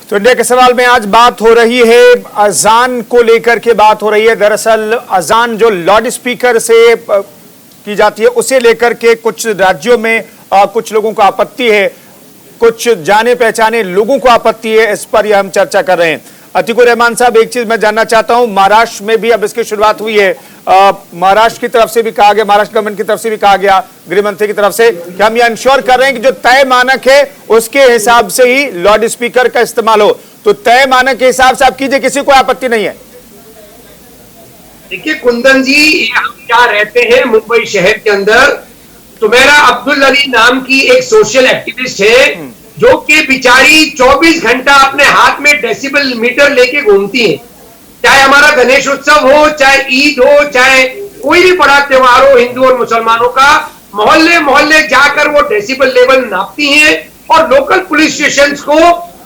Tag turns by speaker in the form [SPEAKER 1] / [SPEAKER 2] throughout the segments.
[SPEAKER 1] तो इंडिया के सवाल में आज बात हो रही है अजान को लेकर के बात हो रही है। दरअसल अजान जो लाउड स्पीकर से की जाती है उसे लेकर के कुछ राज्यों में कुछ लोगों को आपत्ति है, कुछ जाने पहचाने लोगों को आपत्ति है। इस पर यह हम चर्चा कर रहे हैं। अतीकुर रहमान साहब, एक चीज मैं जानना चाहता हूं, महाराष्ट्र में भी अब इसकी शुरुआत हुई है। महाराष्ट्र की तरफ से भी कहा गया, महाराष्ट्र गवर्नमेंट की तरफ से भी कहा गया, गृह मंत्री की तरफ से, कि हम ये इंश्योर कर रहे हैं कि जो तय मानक है उसके हिसाब से ही लाउड स्पीकर का इस्तेमाल हो। तो तय मानक के हिसाब से आप कीजिए, किसी को आपत्ति नहीं है।
[SPEAKER 2] देखिए कुंदन जी, हम क्या रहते हैं मुंबई शहर के अंदर, सुमेरा अब्दुल अली नाम की एक सोशल एक्टिविस्ट है जो कि बिचारी 24 घंटा अपने हाथ में डेसिबल मीटर लेके घूमती है। चाहे हमारा गणेश उत्सव हो, चाहे ईद हो, चाहे कोई भी बड़ा त्योहार हो हिंदू और मुसलमानों का, मोहल्ले मोहल्ले जाकर वो डेसिबल लेवल नापती हैं और लोकल पुलिस स्टेशन को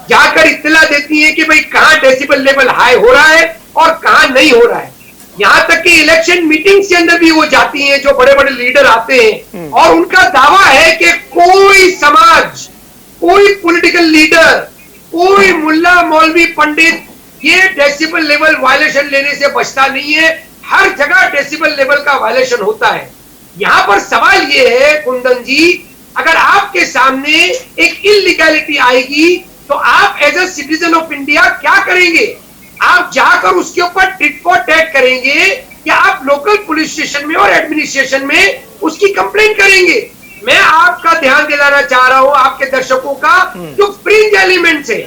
[SPEAKER 2] जाकर इत्तला देती हैं कि भाई कहां डेसिबल लेवल हाई हो रहा है और कहां नहीं हो रहा है। यहां तक कि इलेक्शन मीटिंग्स के अंदर भी वो जाती हैं, जो बड़े बड़े लीडर आते हैं, और उनका दावा है कि कोई समाज, कोई पॉलिटिकल लीडर, कोई मुल्ला मौलवी पंडित ये डेसिबल लेवल वायलेशन लेने से बचता नहीं है। हर जगह डेसिबल लेवल का वायलेशन होता है। यहां पर सवाल ये है कुंदन जी, अगर आपके सामने एक इलीगैलिटी आएगी तो आप as a citizen of India क्या करेंगे? आप जाकर उसके ऊपर टिट फॉर टैट करेंगे या आप लोकल पुलिस स्टेशन में और एडमिनिस्ट्रेशन में उसकी कंप्लेंट करेंगे? मैं आपका ध्यान दिलाना चाह रहा हूं आपके दर्शकों का, जो फ्रिंज एलिमेंट्स है,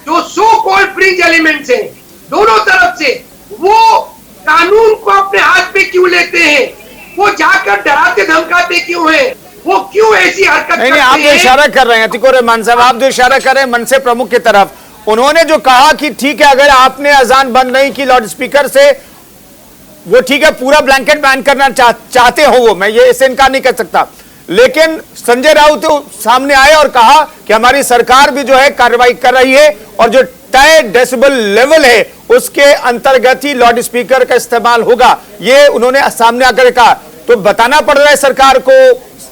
[SPEAKER 2] जो सो कॉल्ड फ्रिंज एलिमेंट्स हैं दोनों तरफ से, वो कानून को अपने हाथ में क्यों लेते हैं? वो जाकर डराते धमकाते क्यों हैं? वो क्यों ऐसी हरकत करते हैं?
[SPEAKER 1] आप जो इशारा कर रहे हैं अतीकुर रहमान साहब, आप जो इशारा कर रहे हैं मनसे प्रमुख की तरफ, उन्होंने जो कहा कि ठीक है अगर आपने अजान बंद नहीं की लाउड स्पीकर से, वो ठीक है, पूरा ब्लैंकेट बैन करना चाहते हो, वो मैं ये इससे इनकार नहीं कर सकता, लेकिन संजय राउत तो सामने आए और कहा कि हमारी सरकार भी जो है कार्रवाई कर रही है और जो तय डेसिबल लेवल है उसके अंतर्गत ही लाउड स्पीकर का इस्तेमाल होगा। ये उन्होंने सामने आकर कहा। तो बताना पड़ रहा है सरकार को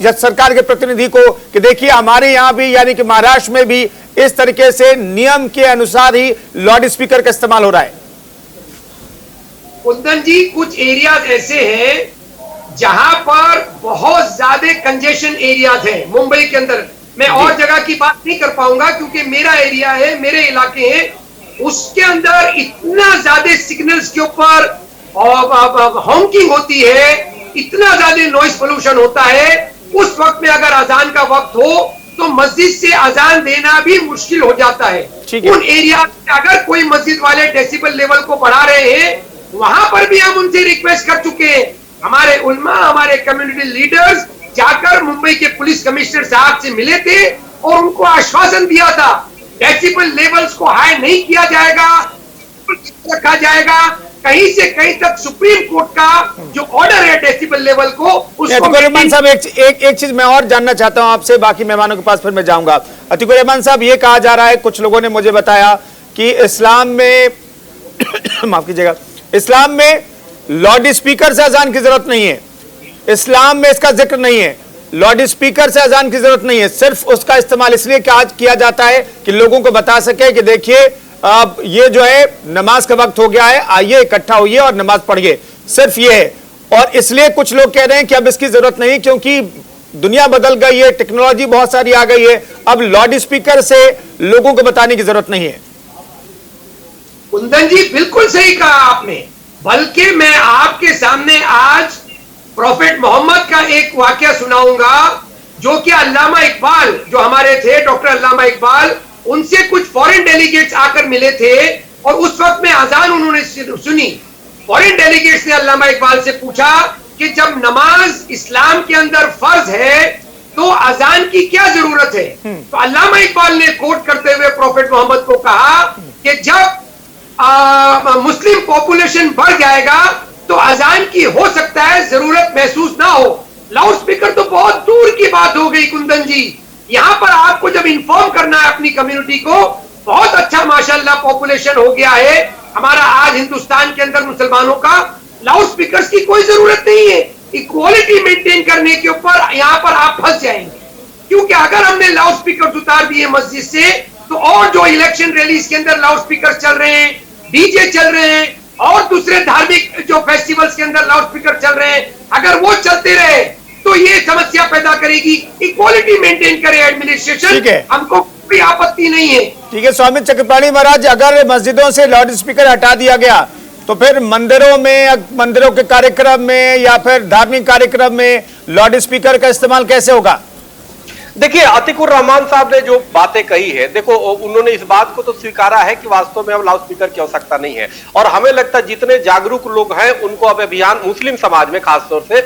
[SPEAKER 1] या सरकार के प्रतिनिधि को कि देखिए हमारे यहां भी, यानी कि महाराष्ट्र में भी इस तरीके से नियम के अनुसार ही लाउड स्पीकर का इस्तेमाल हो रहा है।
[SPEAKER 2] कुंदन जी, कुछ एरियाज ऐसे हैं जहां पर बहुत ज्यादा कंजेशन एरियाज हैं मुंबई के अंदर। मैं और जगह की बात नहीं कर पाऊंगा क्योंकि मेरा एरिया है, मेरे इलाके हैं, उसके अंदर इतना ज्यादा सिग्नल्स के ऊपर हॉन्किंग होती है, इतना ज्यादा नॉइस पोल्यूशन होता है। उस वक्त में अगर अजान का वक्त हो तो मस्जिद से अजान देना भी मुश्किल हो जाता है। उन एरिया में अगर कोई मस्जिद वाले डेसिबल लेवल को बढ़ा रहे हैं, वहां पर भी हम उनसे रिक्वेस्ट कर चुके हैं। हमारे उलमा, हमारे कम्युनिटी लीडर्स जाकर मुंबई के पुलिस कमिश्नर साहब से मिले थे और उनको आश्वासन दिया था डेसिबल लेवल्स को हाई नहीं किया जाएगा, रखा जाएगा। कहीं से कहीं तक सुप्रीम कोर्ट का जो ऑर्डर है डेसिबल लेवल को, उसको
[SPEAKER 1] रहमान साहब एक चीज मैं और जानना चाहता हूं आपसे, बाकी मेहमानों के पास फिर मैं जाऊंगा। अतीकुर रहमान साहब, ये कहा जा रहा है, कुछ लोगों ने मुझे बताया कि इस्लाम में माफ कीजिएगा, इस्लाम में लाउड स्पीकर से अजान की जरूरत नहीं है, इस्लाम में इसका जिक्र नहीं है, लाउड स्पीकर से अजान की जरूरत नहीं है, सिर्फ उसका इस्तेमाल इसलिए किया जाता है कि लोगों को बता सके कि देखिए अब ये जो है नमाज का वक्त हो गया है, आइए इकट्ठा होइए और नमाज पढ़िए, सिर्फ ये है। और इसलिए कुछ लोग कह रहे हैं कि अब इसकी जरूरत नहीं, क्योंकि दुनिया बदल गई है, टेक्नोलॉजी बहुत सारी आ गई है, अब लाउड स्पीकर से लोगों को बताने की जरूरत नहीं है।
[SPEAKER 2] कुंदन जी, बिल्कुल सही कहा आपने, बल्कि मैं आपके सामने आज प्रोफेट मोहम्मद का एक वाकया सुनाऊंगा, जो कि अल्लामा इकबाल, जो हमारे थे डॉक्टर अल्लामा इकबाल, उनसे कुछ फॉरेन डेलीगेट्स आकर मिले थे और उस वक्त में अजान उन्होंने सुनी। फॉरेन डेलीगेट्स ने अल्लामा इकबाल से पूछा कि जब नमाज इस्लाम के अंदर फर्ज है तो अजान की क्या जरूरत है? तो अल्लामा इकबाल ने कोट करते हुए प्रोफेट मोहम्मद को कहा कि जब मुस्लिम पॉपुलेशन बढ़ जाएगा तो अजान की हो सकता है जरूरत महसूस ना हो। लाउड स्पीकर तो बहुत दूर की बात हो गई कुंदन जी। यहां पर आपको जब इन्फॉर्म करना है अपनी कम्युनिटी को, बहुत अच्छा माशाल्लाह पॉपुलेशन हो गया है हमारा आज हिंदुस्तान के अंदर मुसलमानों का, लाउड स्पीकर्स की कोई जरूरत नहीं है। इक्वालिटी मेंटेन करने के ऊपर यहां पर आप फंस जाएंगे, क्योंकि अगर हमने लाउड स्पीकर उतार दिए मस्जिद से तो और जो इलेक्शन रैलीज के अंदर लाउड स्पीकर चल रहे हैं, डीजे चल रहे हैं, और दूसरे धार्मिक जो फेस्टिवल्स के अंदर लाउड स्पीकर चल रहे हैं, अगर वो चलते रहे तो ये समस्या पैदा करेगी। इक्वालिटी मेंटेन करे एडमिनिस्ट्रेशन,
[SPEAKER 1] ठीक है,
[SPEAKER 2] हमको कोई आपत्ति नहीं है।
[SPEAKER 1] ठीक है स्वामी चक्रपाणी महाराज, अगर मस्जिदों से लाउड स्पीकर हटा दिया गया तो फिर मंदिरों के कार्यक्रम में या फिर धार्मिक कार्यक्रम में लाउड स्पीकर का इस्तेमाल कैसे होगा?
[SPEAKER 3] देखिए, अतीकुर रहमान साहब ने जो बातें कही है, देखो उन्होंने इस बात को तो स्वीकारा है कि वास्तव में अब लाउड स्पीकर की आवश्यकता नहीं है। और हमें लगता है जितने जागरूक लोग हैं उनको अब अभियान, मुस्लिम समाज में खासतौर से,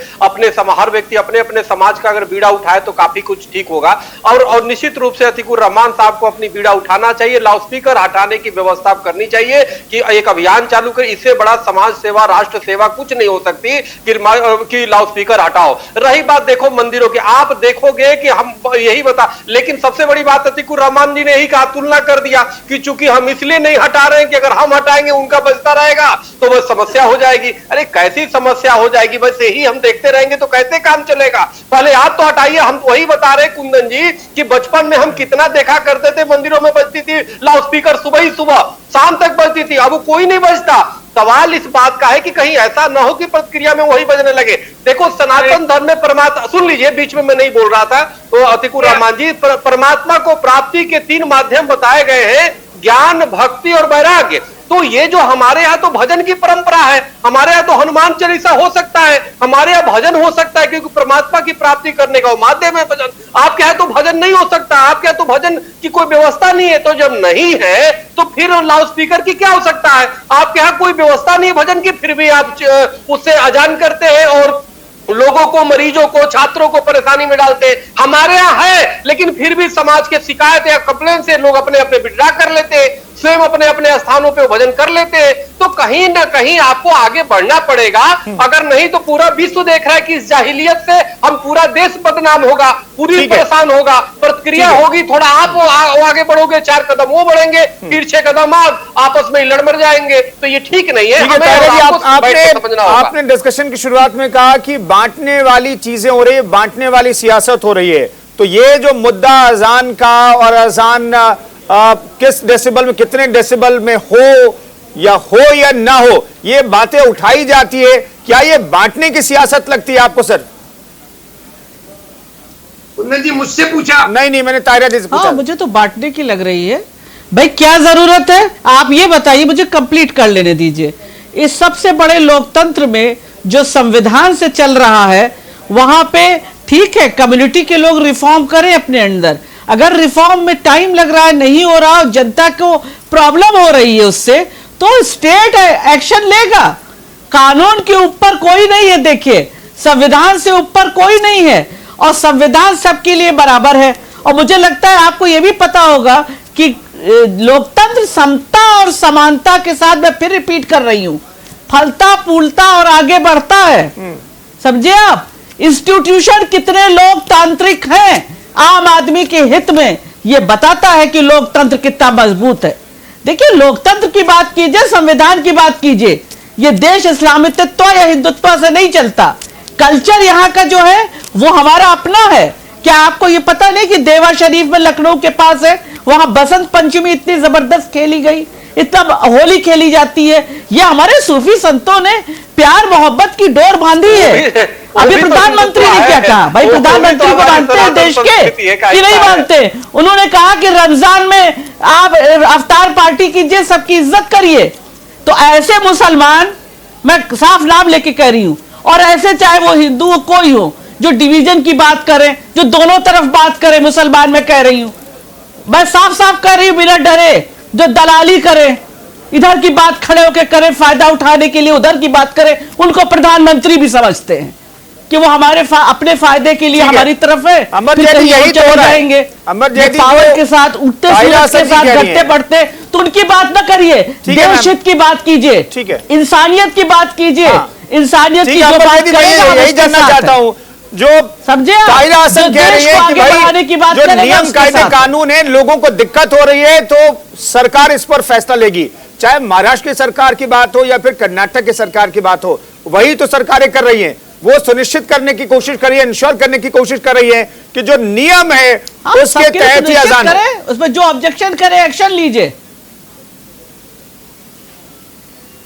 [SPEAKER 3] हर व्यक्ति अपने अपने समाज का अगर बीड़ा उठाए तो काफी कुछ ठीक होगा। और निश्चित रूप से अतीकुर रहमान साहब को अपनी बीड़ा उठाना चाहिए, लाउड स्पीकर हटाने की व्यवस्था करनी चाहिए कि एक अभियान चालू कर। इससे बड़ा समाज सेवा, राष्ट्र सेवा कुछ नहीं हो सकती कि लाउड स्पीकर हटाओ। रही बात देखो मंदिरों की, आप देखोगे कि हम यही बता, लेकिन सबसे बड़ी बात अतीकुर रहमान जी ने यही कहा, तुलना कर दिया कि चूंकि हम इसलिए नहीं हटा रहे हैं कि अगर हम हटाएंगे उनका बचता रहेगा तो वह समस्या हो जाएगी। अरे कैसी समस्या हो जाएगी? बस यही हम देखते रहेंगे तो कैसे काम चलेगा? पहले आप तो हटाइए। हम वही बता रहे कुंदन जी कि बचपन में हम कितना देखा करते थे, मंदिरों में बजती थी लाउड स्पीकर, सुबह ही सुबह शाम तक बजती थी, अब कोई नहीं बजता। सवाल इस बात का है कि कहीं ऐसा ना हो कि प्रतिक्रिया में वही बजने लगे। देखो सनातन धर्म में परमात्मा, सुन लीजिए, बीच में मैं नहीं बोल रहा था, तो अतीकुर रहमान जी, परमात्मा को प्राप्ति के 3 माध्यम बताए गए हैं, ज्ञान, भक्ति और वैराग्य। तो ये जो हमारे यहाँ तो भजन की परंपरा है, हमारे यहाँ तो हनुमान चालीसा हो सकता है, हमारे यहाँ भजन हो सकता है, क्योंकि परमात्मा की प्राप्ति करने का वो माध्यम है भजन। आपके यहाँ तो भजन नहीं हो सकता, आपके यहाँ तो भजन की कोई व्यवस्था नहीं है। तो जब नहीं है तो फिर लाउड स्पीकर की क्या हो सकता है? आपके यहाँ कोई व्यवस्था नहीं है भजन की, फिर भी आप उससे अजान करते हैं और लोगों को, मरीजों को, छात्रों को परेशानी में डालते हैं। हमारे यहाँ है, लेकिन फिर भी समाज के शिकायत या कंप्लेन से लोग अपने अपने विड्रा कर लेते हैं, स्वयं अपने अपने स्थानों पे भजन कर लेते हैं। तो कहीं ना कहीं आपको आगे बढ़ना पड़ेगा, अगर नहीं तो पूरा विश्व देख रहा है कि इस जाहिलियत से हम पूरा देश बदनाम होगा, पूरी परेशान होगा। प्रतिक्रिया होगी, थोड़ा आप आगे बढ़ोगे, 4 कदम वो बढ़ेंगे, फिर 6 कदम आप, आपस में लड़ मर जाएंगे। तो ये ठीक नहीं है।
[SPEAKER 1] आपने डिस्कशन की शुरुआत में कहा कि बांटने वाली चीजें हो रही है, बांटने वाली सियासत हो रही है। तो ये जो मुद्दा अजान का, और अजान किस डेसिबल में, कितने डेसिबल में हो या ना हो, ये बातें उठाई जाती है, क्या ये बांटने की सियासत लगती है आपको सर?
[SPEAKER 2] कुंदन जी मुझसे पूछा?
[SPEAKER 1] नहीं, मैंने तायरा जी से पूछा।
[SPEAKER 4] हाँ, मुझे तो बांटने की लग रही है। भाई क्या जरूरत है, आप ये बताइए, मुझे कंप्लीट कर लेने दीजिए। इस सबसे बड़े लोकतंत्र में जो संविधान से चल रहा है, वहां पे ठीक है कम्युनिटी के लोग रिफॉर्म करें अपने अंदर। अगर रिफॉर्म में टाइम लग रहा है, नहीं हो रहा, जनता को प्रॉब्लम हो रही है उससे, तो स्टेट एक्शन लेगा। कानून के ऊपर कोई नहीं है, देखिए संविधान से ऊपर कोई नहीं है, और संविधान सबके लिए बराबर है। और मुझे लगता है आपको यह भी पता होगा कि लोकतंत्र समता और समानता के साथ, मैं फिर रिपीट कर रही हूं, फलता फूलता और आगे बढ़ता है। समझे आप? इंस्टीट्यूशन कितने लोकतांत्रिक हैं आम आदमी के हित में, यह बताता है कि लोकतंत्र कितना मजबूत है। देखिए, लोकतंत्र की बात कीजिए, संविधान की बात कीजिए, यह देश इस्लामित्व या हिंदुत्व से नहीं चलता। कल्चर यहाँ का जो है वो हमारा अपना है। क्या आपको ये पता नहीं कि देवा शरीफ में, लखनऊ के पास है, वहां बसंत पंचमी इतनी जबरदस्त खेली गई, इतना होली खेली जाती है। ये हमारे सूफी संतों ने प्यार मोहब्बत की डोर बांधी है। अभी प्रधानमंत्री ने क्या कहा? भाई प्रधानमंत्री को मानते हैं देश के कि नहीं मानते? उन्होंने कहा कि रमजान में आप अफ्तार पार्टी कीजिए, सबकी इज्जत करिए। तो ऐसे मुसलमान, मैं साफ नाम लेके कह रही हूं, और ऐसे चाहे वो हिंदू हो कोई हो, जो डिवीजन की बात करें, जो दोनों तरफ बात करें, मुसलमान मैं कह रही हूं, मैं साफ साफ कह रही हूं बिना डरे, जो दलाली करें, इधर की बात खड़े होकर करें, फायदा उठाने के लिए उधर की बात करें, उनको प्रधानमंत्री भी समझते हैं कि वो हमारे अपने फायदे के लिए हमारी तरफ है।
[SPEAKER 1] यही तो
[SPEAKER 4] जाएंगे पावर के साथ, उठते सूरज के साथ, घटते बढ़ते, तो उनकी बात ना करिए, देश हित की बात कीजिए,
[SPEAKER 1] ठीक है,
[SPEAKER 4] इंसानियत की बात कीजिए। इंसानियत की जो बात करेगा,
[SPEAKER 1] यही जानना चाहता हूं, जो
[SPEAKER 4] समझे
[SPEAKER 1] ताहिरा हसन कह रही है कि भाई जो नियम कायदे कानून है, लोगों को दिक्कत हो रही है, तो सरकार इस पर फैसला लेगी। चाहे महाराष्ट्र की सरकार की बात हो या फिर कर्नाटक की सरकार की बात हो, वही तो सरकारें कर रही हैं। वो सुनिश्चित करने की कोशिश कर रही है, इंश्योर करने की कोशिश कर रही है कि जो नियम है उसके तहत ही अजान हो।
[SPEAKER 4] उसमें जो ऑब्जेक्शन करे एक्शन लीजिए।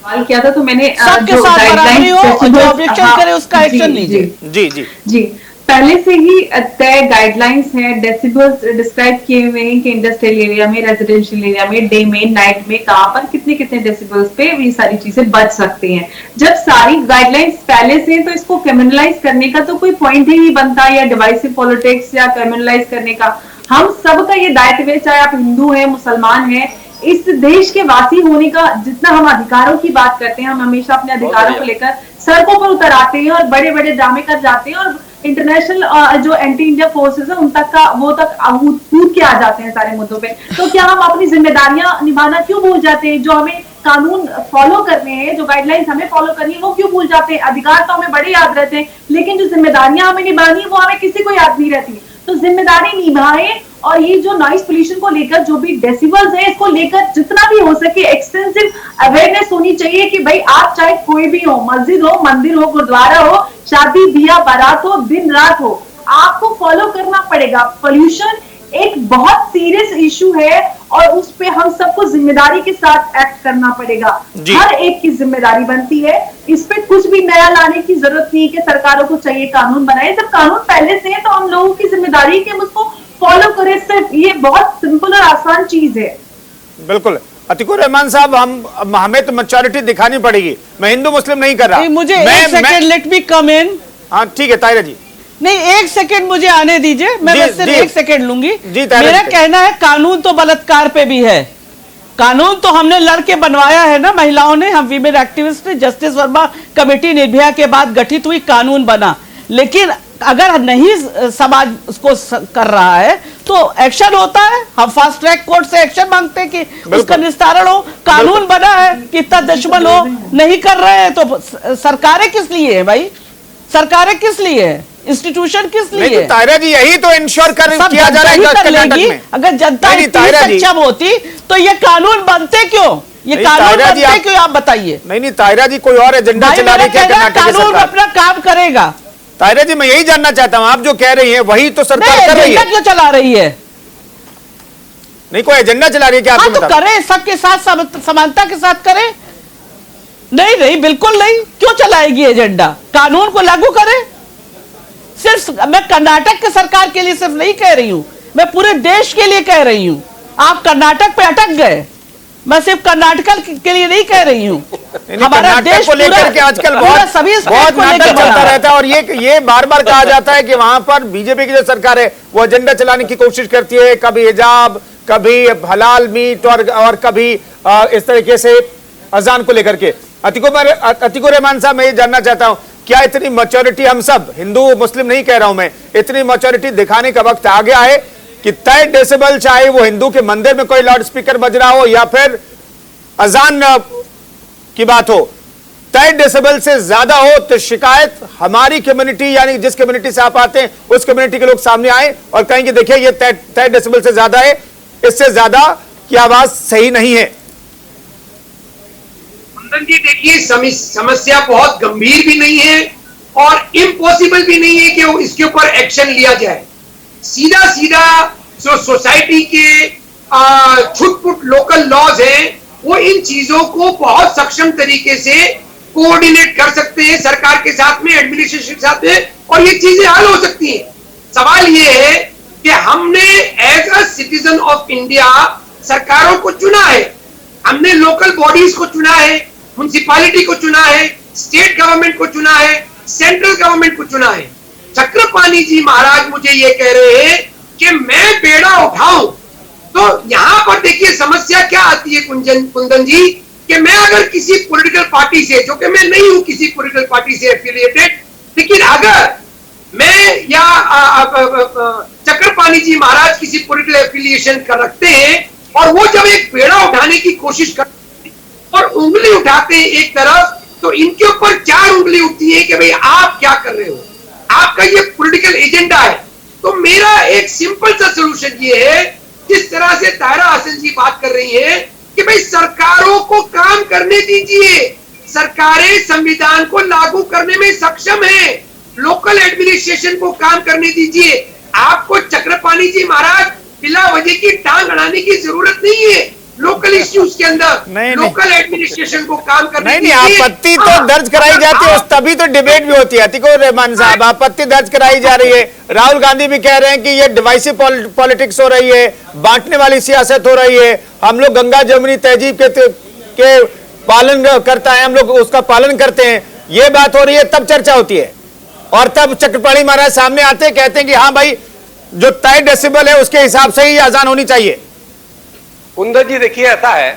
[SPEAKER 5] सवाल किया था तो मैंने
[SPEAKER 4] सबके साथ बराबरी हो और जो ऑब्जेक्शन करे उसका एक्शन लीजिए।
[SPEAKER 1] जी जी
[SPEAKER 5] जी, पहले से ही तय गाइडलाइंस हैं, डेसिबल्स डिस्क्राइब किए हुए हैं कि इंडस्ट्रियल एरिया में, रेजिडेंशियल एरिया में, डे में, नाइट में कहां पर कितने कितने डेसिबल्स पे ये सारी चीजें बच सकती हैं। जब सारी गाइडलाइंस पहले से हैं तो इसको क्रिमिनलाइज करने का तो कोई पॉइंट ही नहीं बनता, या डिवाइसिव पॉलिटिक्स या क्रिमिनलाइज करने का। हम सबका ये दायित्व है, चाहे आप हिंदू हैं, मुसलमान हैं, इस देश के वासी होने का। जितना हम अधिकारों की बात करते हैं, हम हमेशा अपने अधिकारों को लेकर सड़कों पर उतर आते हैं और बड़े बड़े ड्रामे कर जाते हैं, और इंटरनेशनल जो एंटी इंडिया फोर्सेस है उन तक का वो तक कूद के आ जाते हैं सारे मुद्दों पे। तो क्या हम अपनी जिम्मेदारियां निभाना क्यों भूल जाते हैं? जो हमें कानून फॉलो करने हैं, जो गाइडलाइंस हमें फॉलो करनी है, वो क्यों भूल जाते हैं? अधिकार तो हमें बड़े याद रहते हैं, लेकिन जो जिम्मेदारियां हमें निभानी है वो हमें किसी को याद नहीं रहती। तो जिम्मेदारी निभाएं, और ये जो नॉइज पोल्यूशन को लेकर जो भी डेसिबल्स है, इसको लेकर जितना भी हो सके एक्सटेंसिव अवेयरनेस होनी चाहिए कि भाई आप चाहे कोई भी हो, मस्जिद हो, मंदिर हो, गुरुद्वारा हो, शादी बियाह बारात हो, दिन रात हो, आपको फॉलो करना पड़ेगा। पोल्यूशन एक बहुत सीरियस इशू है और उस पे हम सबको जिम्मेदारी के साथ एक्ट करना पड़ेगा। हर एक की जिम्मेदारी बनती है, इस पे कुछ भी नया लाने की जरूरत नहीं कि सरकारों को चाहिए कानून बनाए। जब कानून पहले से है तो हम लोगों की जिम्मेदारी है कि हम उसको फॉलो करें। सिर्फ ये बहुत सिंपल और आसान चीज है।
[SPEAKER 1] बिल्कुल। अतिकुर रहमान साहब, हमें तो मैच्योरिटी दिखानी पड़ेगी। मैं हिंदू मुस्लिम नहीं कर रहा।
[SPEAKER 4] मुझे एक सेकंड, लेट मी कम इन।
[SPEAKER 1] हाँ ठीक है ताहिरा जी,
[SPEAKER 4] नहीं एक सेकंड मुझे आने दीजिए, मैं बस सिर्फ एक सेकंड लूंगी। मेरा कहना है कानून तो बलात्कार पे भी है, कानून तो हमने लड़के बनवाया है ना, महिलाओं ने, हम वीमेन एक्टिविस्ट ने, जस्टिस वर्मा कमेटी निर्भया के बाद गठित हुई, कानून बना। लेकिन अगर नहीं समाज उसको कर रहा है तो एक्शन होता है। हम फास्ट ट्रैक कोर्ट से एक्शन मांगते हैं कि उसका निस्तारण हो। कानून बना है, कितना दुश्मन हो, नहीं कर रहे हैं तो सरकारें किस लिए है भाई? सरकारें किस लिए है? इंस्टीट्यूशन किस लिए?
[SPEAKER 1] तो ताहिरा जी यही तो इंश्योर किया जा रहा है कर्नाटक में।
[SPEAKER 4] अगर जनता इतनी सक्षम होती तो ये कानून बनते क्यों? ये कानून बनते क्यों, आप बताइए।
[SPEAKER 1] नहीं ताहिरा जी, कोई और एजेंडा चला रही है कर्नाटक की सरकार?
[SPEAKER 4] कानून अपना काम करेगा।
[SPEAKER 1] ताहिरा जी, मैं यही जानना चाहता हूं, आप जो कह रही हैं वही तो सरकार कर रही है।
[SPEAKER 4] क्यों चला रही है?
[SPEAKER 1] नहीं, कोई एजेंडा चला रही है क्या?
[SPEAKER 4] तो करे, सबके साथ समानता के साथ करे। नहीं बिल्कुल नहीं। क्यों चलाएगी एजेंडा? कानून को लागू करे। सिर्फ मैं कर्नाटक के सरकार के लिए सिर्फ नहीं कह रही हूं, मैं पूरे देश के लिए कह रही हूं। आप कर्नाटक पे अटक गए, मैं सिर्फ कर्नाटक के लिए नहीं कह रही हूं। हमारा देश
[SPEAKER 1] को लेकर के आजकल बहुत नाटक चलता रहता है, और ये बार बार कहा जाता है कि वहां पर बीजेपी की जो सरकार है वो एजेंडा चलाने की कोशिश करती है, कभी हिजाब, कभी हलाल मीट और कभी इस तरीके से अजान को लेकर के। अतिकुर रहमान साहब, मैं ये जानना चाहता हूं, क्या इतनी मैच्योरिटी, हम सब हिंदू मुस्लिम नहीं कह रहा हूं मैं, इतनी मैच्योरिटी दिखाने का वक्त आ गया है कि तय डेसिबल, चाहे वो हिंदू के मंदिर में कोई लाउड स्पीकर बज रहा हो या फिर अजान की बात हो, तय डेसिबल से ज्यादा हो तो शिकायत हमारी कम्युनिटी, यानी जिस कम्युनिटी से आप आते हैं उस कम्युनिटी के लोग सामने आए और कहें कि देखिए ये तय डेसिबल से ज्यादा है, इससे ज्यादा की आवाज सही नहीं है।
[SPEAKER 2] जी देखिए, समस्या बहुत गंभीर भी नहीं है और इम्पॉसिबल भी नहीं है कि इसके ऊपर एक्शन लिया जाए। सीधा जो सोसाइटी के छुटपुट लोकल लॉज हैं वो इन चीजों को बहुत सक्षम तरीके से कोऑर्डिनेट कर सकते हैं सरकार के साथ में, एडमिनिस्ट्रेशन के साथ में, और ये चीजें हल हो सकती हैं। सवाल ये है कि हमने as a citizen of India सरकारों को चुना है, हमने लोकल बॉडीज को चुना है, म्युनिसिपैलिटी को चुना है, स्टेट गवर्नमेंट को चुना है, सेंट्रल गवर्नमेंट को चुना है। चक्रपाणी जी महाराज मुझे ये कह रहे हैं कि मैं बेड़ा उठाऊं, तो यहां पर देखिए समस्या क्या आती है कुंदन जी, कि मैं अगर किसी पॉलिटिकल पार्टी से, जो कि मैं नहीं हूं किसी पॉलिटिकल पार्टी से एफिलिएटेड, लेकिन अगर मैं या चक्रपाणी जी महाराज किसी पॉलिटिकल एफिलिएशन कर रखते हैं और वो जब एक बेड़ा उठाने की कोशिश करते हैं और उंगली उठाते हैं एक तरफ, तो इनके ऊपर 4 उंगली उठती है कि भाई आप क्या कर रहे हो, आपका ये पॉलिटिकल एजेंडा है। तो मेरा एक सिंपल सा सॉल्यूशन ये है, जिस तरह से ताहिरा हसन जी बात कर रही है कि भाई सरकारों को काम करने दीजिए, सरकारें संविधान को लागू करने में सक्षम है, लोकल एडमिनिस्ट्रेशन को काम करने दीजिए। आपको चक्रपाणी जी महाराज बिला वजह की टांग अड़ाने की जरूरत नहीं है लोकल इश्यूज के अंदर।
[SPEAKER 1] नहीं,
[SPEAKER 2] लोकल एडमिनिस्ट्रेशन को काम करने
[SPEAKER 1] नहीं
[SPEAKER 2] दीजिए।
[SPEAKER 1] आपत्ति तो दर्ज कराई जाती है, तभी तो डिबेट भी होती है। अतीकुर रहमान साहब, आपत्ति दर्ज कराई जा रही है। राहुल गांधी भी कह रहे हैं कि ये डिवाइसिव पॉलिटिक्स हो रही है, बांटने वाली सियासत हो रही है। हम लोग गंगा जमुनी तहजीब के पालन करता है, हम लोग उसका पालन करते हैं, ये बात हो रही है, तब चर्चा होती है। और तब चक्रपाणी महाराज सामने आते हैं, कहते हैं कि हाँ भाई जो तय डेसिबल है उसके हिसाब से ही अजान होनी चाहिए।
[SPEAKER 3] कुंदन जी देखिए ऐसा है,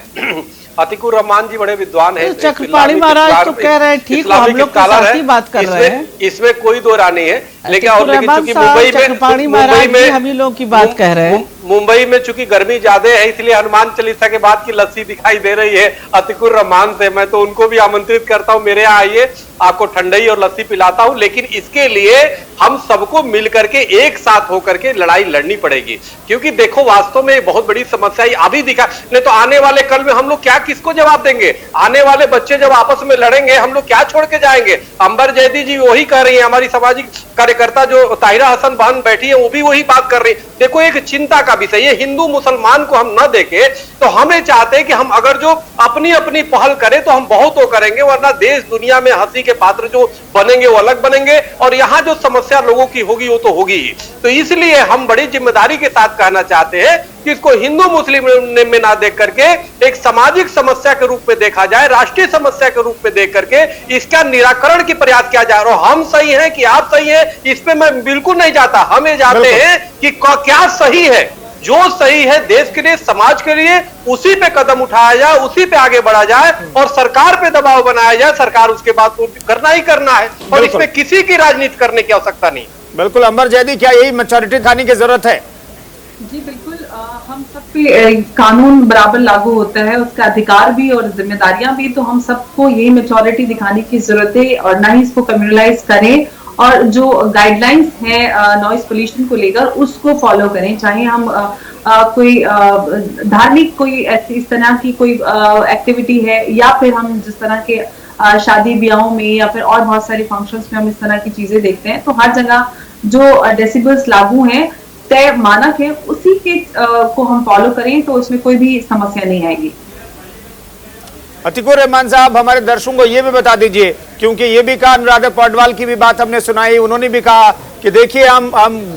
[SPEAKER 3] अतीकुर रहमान जी बड़े विद्वान हैं।
[SPEAKER 4] चक्रपाणी महाराज तो कह रहे हैं ठीक है, हम लोग के साथ ही बात कर रहे हैं,
[SPEAKER 3] इसमें कोई दो राय नहीं है। लेकिन चूंकि
[SPEAKER 4] चक्रपाणी महाराज भी हम ही लोग की बात कह रहे हैं।
[SPEAKER 3] मुंबई में चूंकि गर्मी ज्यादा है, इसलिए हनुमान चालीसा के बाद की लस्सी दिखाई दे रही है अतीकुर रहमान से। मैं तो उनको भी आमंत्रित करता हूं, मेरे यहाँ आइए, आपको ठंडाई और लस्सी पिलाता हूं। लेकिन इसके लिए हम सबको मिलकर के एक साथ होकर के लड़ाई लड़नी पड़ेगी, क्योंकि देखो वास्तव में बहुत बड़ी समस्या अभी दिखा नहीं तो आने वाले कल में हम लोग क्या किसको जवाब देंगे? आने वाले बच्चे जब आपस में लड़ेंगे हम लोग क्या छोड़ के जाएंगे? अंबर जैदी जी वही कह रही है, हमारी सामाजिक कार्यकर्ता जो ताहिरा हसन बहन बैठी है वो भी वही बात कर रही है। देखो एक चिंता का विषय है, हिंदू मुसलमान को हम न देखे तो हमें चाहते हैं कि हम अगर जो अपनी अपनी पहल करें तो हम बहुत हो करेंगे, वरना देश दुनिया में हंसी के पात्र जो बनेंगे वो अलग बनेंगे, और यहाँ जो समस्या लोगों की होगी वो तो होगी ही। तो इसलिए हम बड़ी जिम्मेदारी के साथ कहना चाहते हैं कि इसको हिंदू मुस्लिम में ना देख करके एक सामाजिक समस्या के रूप में देखा जाए, राष्ट्रीय समस्या के रूप में देख करके इसका निराकरण की प्रयास किया जाए। और हम सही हैं कि आप सही हैं, इस पे मैं बिल्कुल नहीं जाता। हम ये जानते हैं कि क्या सही है, जो सही है देश के लिए, समाज के लिए, उसी पे कदम उठाया जाए, उसी पे आगे बढ़ा जाए और सरकार पे दबाव बनाया जाए। सरकार उसके बाद तो करना ही करना है, और इसमें किसी की राजनीति करने की आवश्यकता नहीं।
[SPEAKER 1] बिल्कुल। अंबर जैदी, क्या यही मैच्योरिटी दिखाने की जरूरत है?
[SPEAKER 5] जी बिल्कुल, हम सब पे कानून बराबर लागू होता है, उसका अधिकार भी और जिम्मेदारियां भी, तो हम सबको यही मैच्योरिटी दिखाने की जरूरत है और ना ही इसको कम्युनलाइज करें, और जो गाइडलाइंस है नॉइज पोल्यूशन को लेकर उसको फॉलो करें। चाहे हम कोई धार्मिक कोई इस तरह की कोई एक्टिविटी है, या फिर हम जिस तरह के शादी ब्याहों में या फिर और बहुत सारे फंक्शंस में हम इस तरह की चीजें देखते हैं, तो हर जगह जो डेसिबल्स लागू हैं, तय मानक है, उसी के को हम फॉलो करें तो उसमें कोई भी समस्या नहीं आएगी।
[SPEAKER 1] अतीकुर रहमान साहब, हमारे दर्शकों को ये भी बता दीजिए, क्योंकि ये भी कहा, अनुराधा पौडवाल की भी बात हमने सुनाई, उन्होंने भी कहा कि देखिए हम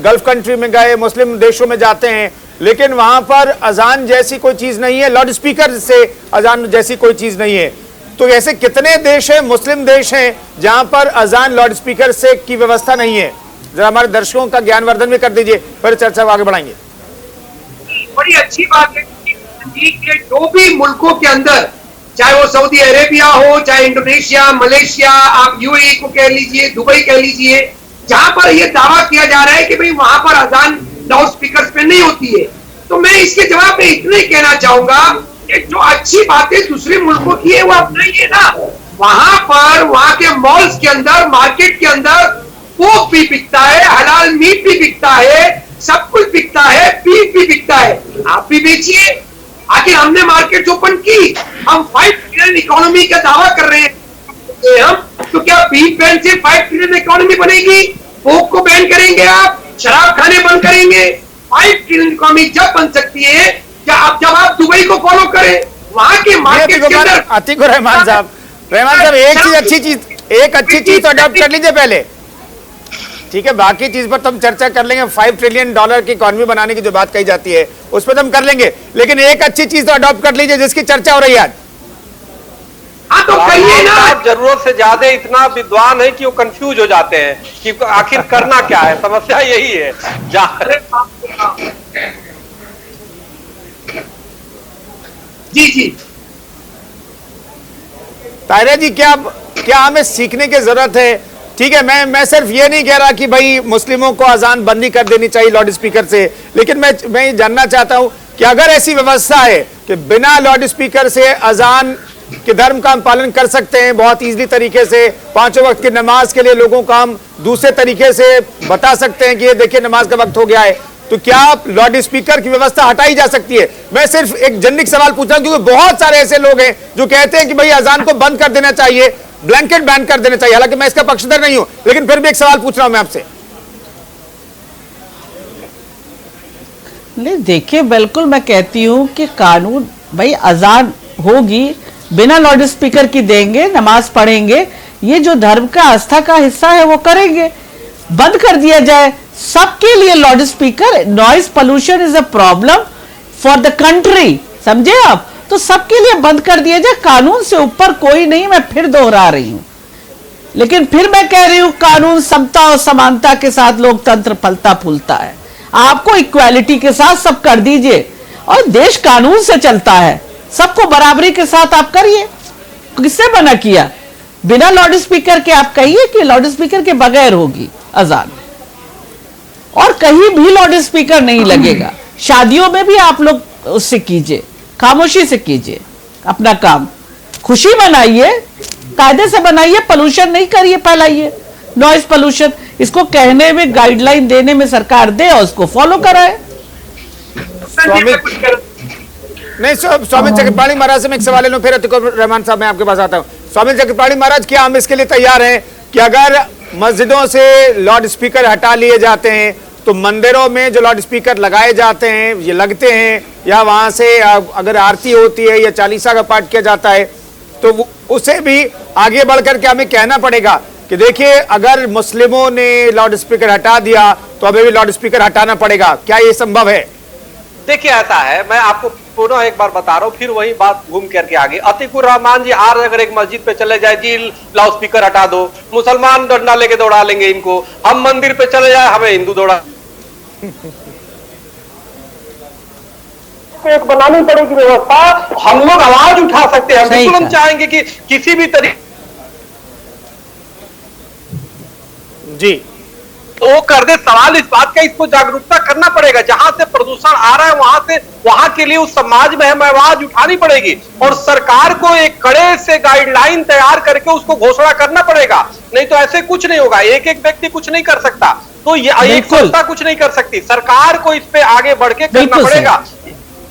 [SPEAKER 1] गल्फ कंट्री में गए, मुस्लिम देशों में जाते हैं, लेकिन वहां पर अजान जैसी कोई चीज नहीं है, लाउड स्पीकर से अजान जैसी कोई चीज नहीं है। तो ऐसे कितने देश हैं, मुस्लिम देश हैं, जहां पर अजान लाउड स्पीकर से की व्यवस्था नहीं है? जरा हमारे दर्शकों का ज्ञानवर्धन भी कर दीजिए, फिर चर्चा आगे बढ़ाएंगे।
[SPEAKER 2] बड़ी अच्छी बात है कि जो भी मुल्कों के अंदर, चाहे वो सऊदी अरेबिया हो, चाहे इंडोनेशिया, मलेशिया, आप यूएई को कह लीजिए, दुबई कह लीजिए, जहां पर ये दावा किया जा रहा है कि भाई वहां पर अजान लाउड स्पीकर पे नहीं होती है, तो मैं इसके जवाब में इतना ही कहना चाहूंगा कि जो अच्छी बातें दूसरे मुल्कों की है वो अपनाइए ना। वहां पर, वहां के मॉल्स के अंदर, मार्केट के अंदर पोक भी बिकता है, हलाल मीट भी बिकता है, सब कुछ बिकता है, बीफ भी बिकता है, आप भी बेचिए। आखिर हमने मार्केट ओपन की, हम 5 ट्रिलियन इकोनॉमी का दावा कर रहे हैं हम, तो क्या बीफ बैन से 5 ट्रिलियन इकोनॉमी बनेगी? पोक को बैन करेंगे आप, शराब खाने बंद करेंगे, 5 ट्रिलियन इकोनॉमी जब बन सकती है जब आप दुबई को फॉलो करें, वहां के मार्केट के अंदर।
[SPEAKER 1] अतीकुर रहमान साहब, एक अच्छी चीज तो अडॉप्ट कर लीजिए पहले, ठीक है, बाकी चीज पर तो हम चर्चा कर लेंगे। $5 ट्रिलियन की इकोनॉमी बनाने की जो बात कही जाती है उस पर तो हम कर लेंगे, लेकिन एक अच्छी चीज तो अडॉप्ट कर लीजिए जिसकी चर्चा हो रही है आज।
[SPEAKER 2] हाँ तो कहिए ना।
[SPEAKER 3] आप जरूरत से ज्यादा इतना विद्वान है कि वो कंफ्यूज हो जाते हैं कि आखिर करना क्या है। समस्या यही है।
[SPEAKER 2] जी जी
[SPEAKER 1] ताहिरा जी, क्या हमें सीखने की जरूरत है? ठीक है, मैं सिर्फ ये नहीं कह रहा कि भाई मुस्लिमों को अजान बंदी कर देनी चाहिए लाउड स्पीकर से, लेकिन मैं ये जानना चाहता हूं कि अगर ऐसी व्यवस्था है कि बिना लाउड स्पीकर से अजान के धर्म का हम पालन कर सकते हैं बहुत ईजिली तरीके से, 5 वक्त की नमाज के लिए लोगों को हम दूसरे तरीके से बता सकते हैं कि ये देखिए नमाज का वक्त हो गया है, तो क्या लाउड स्पीकर की व्यवस्था हटाई जा सकती है? मैं सिर्फ एक जनरिक सवाल पूछ रहा हूं, क्योंकि बहुत सारे ऐसे लोग हैं जो कहते हैं कि भाई अजान को बंद कर देना चाहिए, ब्लैंकेट बैन कर देना चाहिए। हालांकि मैं इसका पक्षधर नहीं हूं, लेकिन फिर भी एक सवाल पूछ रहा हूं मैं आपसे।
[SPEAKER 4] नहीं देखिए, बिल्कुल मैं कहती हूँ कि कानून, भाई अजान होगी बिना लाउड स्पीकर की देंगे, नमाज पढ़ेंगे, ये जो धर्म का आस्था का हिस्सा है वो करेंगे। बंद कर दिया जाए सबके लिए loud speaker. Noise pollution is a problem for the country, समझे आप? तो सबके लिए बंद कर दिया जाए, कानून से ऊपर कोई नहीं। मैं फिर दोहरा रही हूं, लेकिन फिर मैं कह रही हूं कानून समता और समानता के साथ लोकतंत्र फलता फूलता है। आपको इक्वालिटी के साथ सब कर दीजिए, और देश कानून से चलता है, सबको बराबरी के साथ आप करिए। किसने मना किया? बिना लाउड स्पीकर के आप कहिए कि लाउड स्पीकर के बगैर होगी अजान, और कहीं भी लाउड स्पीकर नहीं लगेगा। शादियों में भी आप लोग उससे कीजिए, खामोशी से कीजिए अपना काम, खुशी मनाइए, कायदे से बनाइए, पोल्यूशन नहीं करिए, फैलाइए नॉइज पोल्यूशन। इसको कहने में, गाइडलाइन देने में सरकार दे और उसको फॉलो कराए।
[SPEAKER 1] स्वामी नहीं, स्वामी चक्रपाणी महाराज से मैं एक सवाल ले लूं, फिर अतिकुर रहमान साहब मैं आपके पास आता हूं। स्वामी चक्रपाणी महाराज, क्या हम इसके लिए तैयार हैं कि अगर मस्जिदों से लाउड स्पीकर हटा लिए जाते हैं तो मंदिरों में जो लाउड स्पीकर लगाए जाते हैं, ये लगते हैं, या वहां से अगर आरती होती है या चालीसा का पाठ किया जाता है, तो उसे भी आगे बढ़कर के हमें कहना पड़ेगा कि देखिए अगर मुस्लिमों ने लाउड स्पीकर हटा दिया तो हमें भी लाउड स्पीकर हटाना पड़ेगा। क्या ये संभव है?
[SPEAKER 3] देखिए ऐसा है, मैं आपको पुनः एक बार बता रहा हूँ, फिर वही बात घूम करके आगे। अतीकुर रहमान जी आज अगर एक मस्जिद पे चले जाए, जी लाउड स्पीकर हटा दो, मुसलमान डंडा लेके दौड़ा लेंगे इनको। हम मंदिर पे चले जाए, हमें हिंदू दौड़ा। एक बनानी पड़ेगी व्यवस्था, हम लोग आवाज उठा सकते हैं। बिल्कुल हम चाहेंगे कि किसी भी तरीके
[SPEAKER 1] जी
[SPEAKER 3] तो वो कर दे। सवाल इस बात का, इसको जागरूकता करना पड़ेगा। जहां से प्रदूषण आ रहा है वहां के लिए उस समाज में हमें आवाज उठानी पड़ेगी, और सरकार को एक कड़े से गाइडलाइन तैयार करके उसको घोषणा करना पड़ेगा। नहीं तो ऐसे कुछ नहीं होगा, एक एक व्यक्ति कुछ नहीं कर सकता, तो ये एक संस्था कुछ नहीं कर सकती। सरकार को इस पे आगे बढ़ के करना पड़ेगा।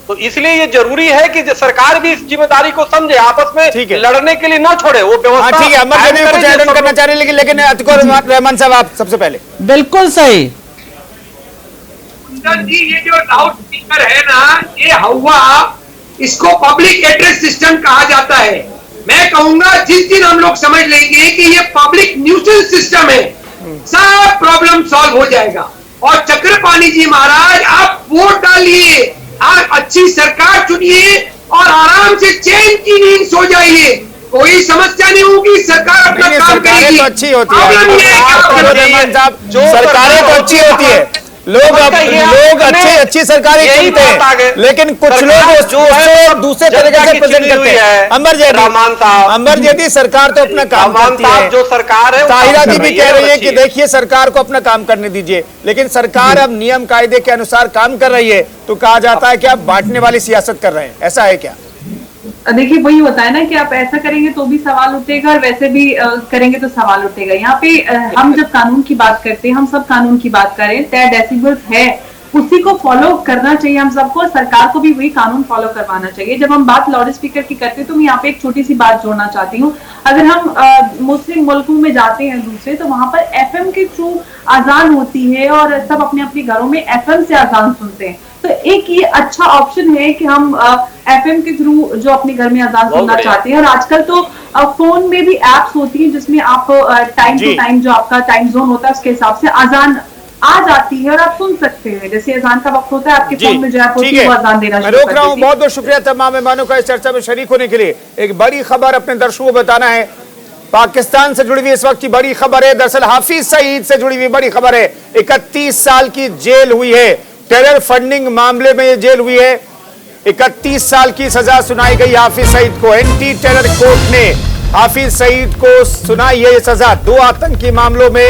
[SPEAKER 3] तो इसलिए ये जरूरी है कि सरकार भी इस जिम्मेदारी को समझे, आपस में लड़ने के लिए ना छोड़े, वो व्यवस्था।
[SPEAKER 1] ठीक है, अमर जी कुछ ऐड ऑन करना चाह रहे हैं, लेकिन अतिकुर रहमान साहब आप सबसे पहले।
[SPEAKER 4] बिल्कुल सही
[SPEAKER 2] जी, ये जो लाउड स्पीकर है ना, ये हवा, इसको पब्लिक एड्रेस सिस्टम कहा जाता है। मैं कहूंगा जिस दिन हम लोग समझ लेंगे कि ये पब्लिक न्यूसेंस सिस्टम है, सब प्रॉब्लम सॉल्व हो जाएगा। और चक्रपाणी जी महाराज, आप वोट डालिए, आप अच्छी सरकार चुनिए और आराम से चैन की नींद सो जाइए, कोई समस्या नहीं होगी। सरकार अपना काम करेगी,
[SPEAKER 1] तो अच्छी होती है, सरकारें तो अच्छी होती है, लोग अच्छी सरकारें चुनते हैं, लेकिन कुछ लोग उसको दूसरे तरीके से प्रेजेंट करते हैं। अंबर जेठी सरकार तो अपना काम करती है,
[SPEAKER 3] जो सरकार है।
[SPEAKER 1] ताहिरा जी भी कह रही है कि देखिए सरकार को अपना काम करने दीजिए, लेकिन सरकार अब नियम कायदे के अनुसार काम कर रही है, तो कहा जाता है कि आप बांटने वाली सियासत कर रहे हैं। ऐसा है क्या?
[SPEAKER 5] देखिए वही होता है ना कि आप ऐसा करेंगे तो भी सवाल उठेगा, और वैसे भी करेंगे तो सवाल उठेगा। यहाँ पे हम जब कानून की बात करते हैं, हम सब कानून की बात करें, तय डेसिबल्स है, उसी को फॉलो करना चाहिए हम सबको, सरकार को भी वही कानून फॉलो करवाना चाहिए। जब हम बात लाउड स्पीकर की करते हैं तो मैं यहाँ पे एक छोटी सी बात जोड़ना चाहती हूँ। अगर हम मुस्लिम मुल्कों में जाते हैं दूसरे, तो वहां पर एफएम के थ्रू अजान होती है और सब अपने अपने घरों में एफएम से अजान सुनते हैं। तो एक ये अच्छा ऑप्शन है कि हम एफएम के थ्रू जो अपने घर में अजान सुनना चाहते हैं, और आजकल तो फोन में भी एप्स होती हैं जिसमें आप टाइम टू टाइम जो आपका टाइम जोन होता है उसके हिसाब से अजान आ जाती है और आप सुन सकते हैं। जैसे अजान का वक्त होता है, आपके फोन में जो ऐप होती है वो अजान देना शुरू कर देती है।
[SPEAKER 1] मैं रोक रहा हूं, बहुत बहुत शुक्रिया तमाम मेहमानों का इस चर्चा में शरीक होने के लिए। एक बड़ी खबर अपने दर्शकों को बताना है, पाकिस्तान से जुड़ी हुई इस वक्त की बड़ी खबर है। दरअसल हाफिज सईद से जुड़ी हुई बड़ी खबर है। 31 साल की जेल हुई है, टेरर फंडिंग मामले में ये जेल हुई है। 31 साल की सजा सुनाई गई हाफिज सईद को। एंटी टेरर कोर्ट ने हाफिज सईद को सुनाई है ये सजा। 2 आतंकी मामलों में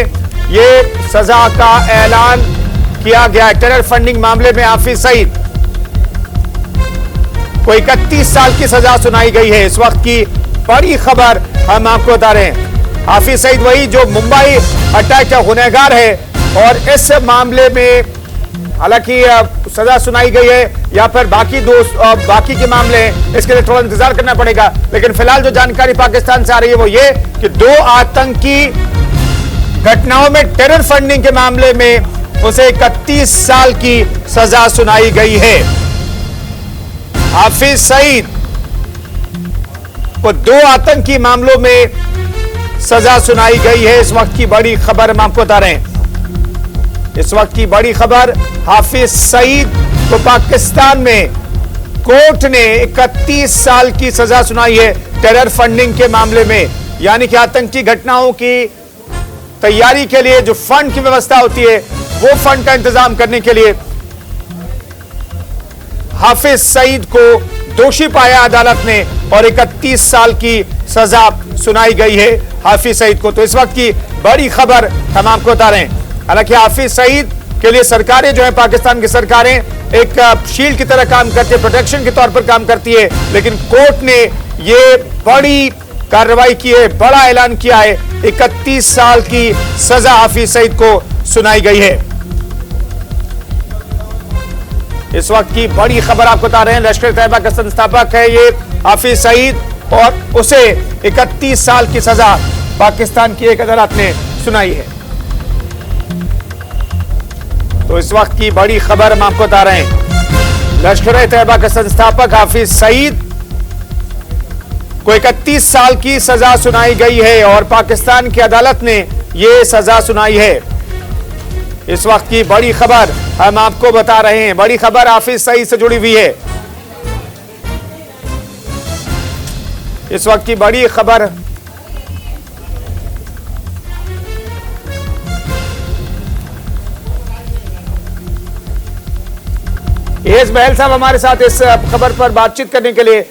[SPEAKER 1] ये सजा का ऐलान किया गया है। टेरर फंडिंग मामले में हाफिज सईद को 31 साल की सजा सुनाई गई है। इस वक्त की बड़ी खबर हम आपको बता रहे हैं। हाफिज सईद वही जो मुंबई अटैक का गुनहगार है, और इस मामले में हालांकि सजा सुनाई गई है या फिर बाकी के मामले हैं, इसके लिए थोड़ा इंतजार करना पड़ेगा। लेकिन फिलहाल जो जानकारी पाकिस्तान से आ रही है वो ये कि 2 आतंकी घटनाओं में टेरर फंडिंग के मामले में उसे 31 साल की सजा सुनाई गई है। हाफिज सईद को 2 आतंकी मामलों में सजा सुनाई गई है। इस वक्त की बड़ी खबर हम आपको बता रहे हैं, इस वक्त की बड़ी खबर, हाफिज सईद को पाकिस्तान में कोर्ट ने 31 साल की सजा सुनाई है टेरर फंडिंग के मामले में। यानी कि आतंकी घटनाओं की तैयारी के लिए जो फंड की व्यवस्था होती है, वो फंड का इंतजाम करने के लिए हाफिज सईद को दोषी पाया अदालत ने और 31 साल की सजा सुनाई गई है हाफिज सईद को। तो इस वक्त की बड़ी खबर हम आपको बता रहे हैं। हालांकि हाफिज सईद के लिए सरकारें जो है, पाकिस्तान की सरकारें एक शील्ड की तरह काम करती है, प्रोटेक्शन के तौर पर काम करती है, लेकिन कोर्ट ने ये बड़ी कार्रवाई की है, बड़ा ऐलान किया है, 31 साल की सजा हाफिज सईद को सुनाई गई है। इस वक्त की बड़ी खबर आपको बता रहे हैं, लश्कर तैयबा का संस्थापक है ये हाफिज सईद और उसे 31 साल की सजा पाकिस्तान की एक अदालत ने सुनाई है। तो इस वक्त की बड़ी खबर हम आपको बता रहे हैं, लश्कर तैयबा के संस्थापक हाफिज सईद को 31 साल की सजा सुनाई गई है और पाकिस्तान की अदालत ने यह सजा सुनाई है। इस वक्त की बड़ी खबर हम आपको बता रहे हैं, बड़ी खबर हाफिज सईद से जुड़ी हुई है। इस वक्त की बड़ी खबर एस बहल साहब हमारे साथ इस खबर पर बातचीत करने के लिए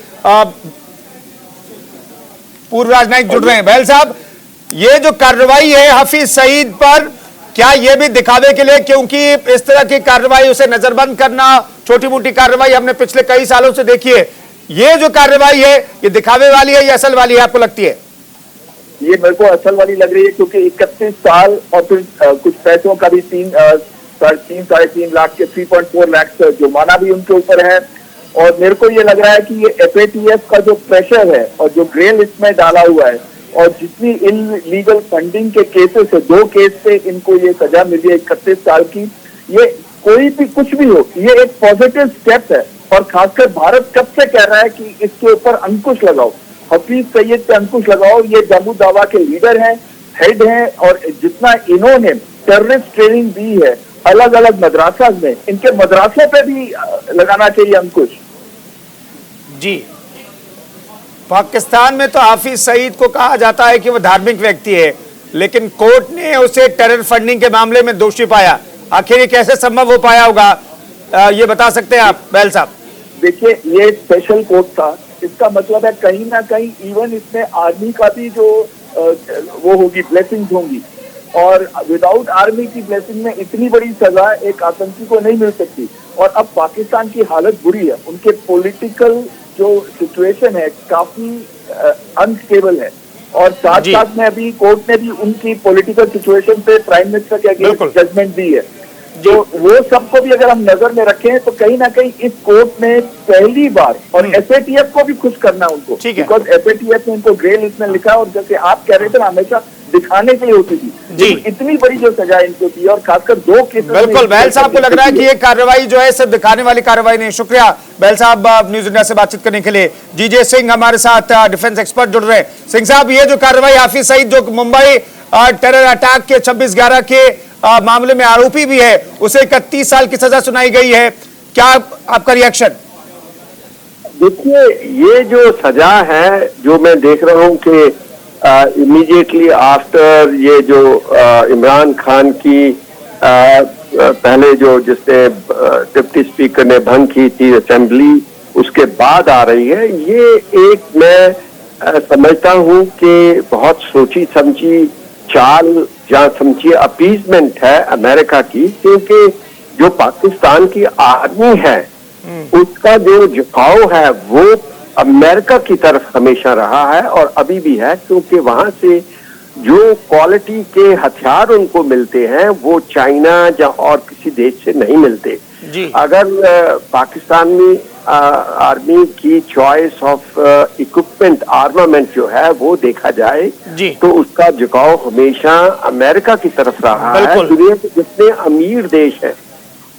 [SPEAKER 1] पूर्व राजनयिक जुड़ रहे हैं। बहल साहब, ये जो कार्रवाई है हाफिज सईद पर, क्या ये भी दिखावे के लिए, क्योंकि इस तरह की कार्रवाई, उसे नजरबंद करना, छोटी मोटी कार्रवाई हमने पिछले कई सालों से देखी है, ये जो कार्रवाई है ये दिखावे वाली है या असल वाली है, आपको लगती है?
[SPEAKER 6] ये मेरे को असल वाली लग रही है, क्योंकि 31 साल और फिर कुछ पैसों का भी 3.5 लाख के 3.4 लाख जुर्माना भी उनके ऊपर है। और मेरे को ये लग रहा है कि ये FATF का जो प्रेशर है और जो ग्रे लिस्ट में डाला हुआ है और जितनी इलीगल फंडिंग के केसेस है, 2 केस पे इनको ये सजा मिली है 31 साल की, ये कोई भी कुछ भी हो, ये एक पॉजिटिव स्टेप है। और खासकर भारत कब से कह रहा है कि इसके ऊपर अंकुश लगाओ, हाफिज सईद पे अंकुश लगाओ। ये जम्मू दावा के लीडर हैं, हेड हैं, और जितना इन्होंने टेररिस्ट ट्रेनिंग दी है अलग अलग मदरसा में, इनके मदरसे पे भी लगाना चाहिए अंकुश।
[SPEAKER 1] जी, पाकिस्तान में तो हाफिज सईद को कहा जाता है कि वो धार्मिक व्यक्ति है, लेकिन कोर्ट ने उसे टेरर फंडिंग के मामले में दोषी पाया। आखिर ये कैसे संभव हो पाया होगा, ये बता सकते हैं आप बहल साहब?
[SPEAKER 6] देखिए, ये स्पेशल कोर्ट था, इसका मतलब है कहीं ना कहीं इवन इसमें आर्मी का भी जो वो होगी, ब्लेसिंग्स होंगी, और विदाउट आर्मी की ब्लेसिंग में इतनी बड़ी सजा एक आतंकी को नहीं मिल सकती। और अब पाकिस्तान की हालत बुरी है, उनके पॉलिटिकल जो सिचुएशन है काफी अनस्टेबल है, और साथ साथ में अभी कोर्ट ने भी उनकी पॉलिटिकल सिचुएशन पे प्राइम मिनिस्टर के अगेंस्ट जजमेंट दी है। जो वो सबको भी अगर हम नजर में रखें तो कहीं ना कहीं इस कोर्ट में पहली बार, और FATF को भी खुश करना उनको, बिकॉज FATF ने इनको ग्रे लिस्ट में लिखा, और जैसे आप कह रहे थे हमेशा दिखाने के लिए होती थी जी, इतनी बड़ी जो सजा इनको दी, और खासकर 2 केसेस।
[SPEAKER 1] बिल्कुल, बहल साहब को लग रहा है कि ये कार्रवाई जो है सिर्फ दिखाने वाली कार्रवाई नहीं। शुक्रिया बहल साहब न्यूज इंडिया से बातचीत करने के लिए। जीजे सिंह हमारे साथ डिफेंस एक्सपर्ट जुड़ रहे हैं। सिंह साहब, ये जो कार्रवाई हाफिज सईद जो मुंबई टेरर अटैक के 26/11 के मामले में आरोपी भी है, उसे 31 साल की सजा सुनाई गई है, क्या आपका रिएक्शन?
[SPEAKER 7] देखिए, ये जो सजा है, जो मैं देख रहा हूं कि इमीडिएटली आफ्टर ये जो इमरान खान की पहले जो जिसने डिप्टी स्पीकर ने भंग की थी असेंबली, उसके बाद आ रही है, ये एक मैं समझता हूं कि बहुत सोची समझी चाल, जहां समझिए अपीजमेंट है अमेरिका की, क्योंकि जो पाकिस्तान की आर्मी है उसका जो झुकाव है वो अमेरिका की तरफ हमेशा रहा है और अभी भी है, क्योंकि वहां से जो क्वालिटी के हथियार उनको मिलते हैं वो चाइना या और किसी देश से नहीं मिलते।
[SPEAKER 1] जी।
[SPEAKER 7] अगर पाकिस्तान में आर्मी की चॉइस ऑफ इक्विपमेंट आर्मामेंट जो है वो देखा जाए
[SPEAKER 1] जी।
[SPEAKER 7] तो उसका झुकाव हमेशा अमेरिका की तरफ रहा है।
[SPEAKER 1] बिल्कुल।
[SPEAKER 7] दुनिया के जितने अमीर देश हैं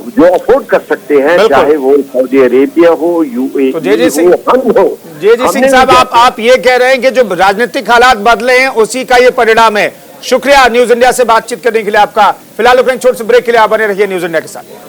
[SPEAKER 7] जो अफोर्ड कर सकते हैं,
[SPEAKER 1] बिल्कुल।
[SPEAKER 7] चाहे वो सऊदी अरेबिया हो,
[SPEAKER 1] तो
[SPEAKER 7] यूएई
[SPEAKER 1] जे.जे. सिंह-
[SPEAKER 7] हो, हम हो।
[SPEAKER 1] जे.जे. सिंह
[SPEAKER 7] हमने
[SPEAKER 1] साहब,
[SPEAKER 7] नहीं
[SPEAKER 1] आप ये कह रहे हैं कि जो राजनीतिक हालात बदले हैं उसी का ये परिणाम है। शुक्रिया न्यूज इंडिया से बातचीत करने के लिए आपका। फिलहाल छोटे से ब्रेक के लिए आप बने रहिए न्यूज इंडिया के साथ।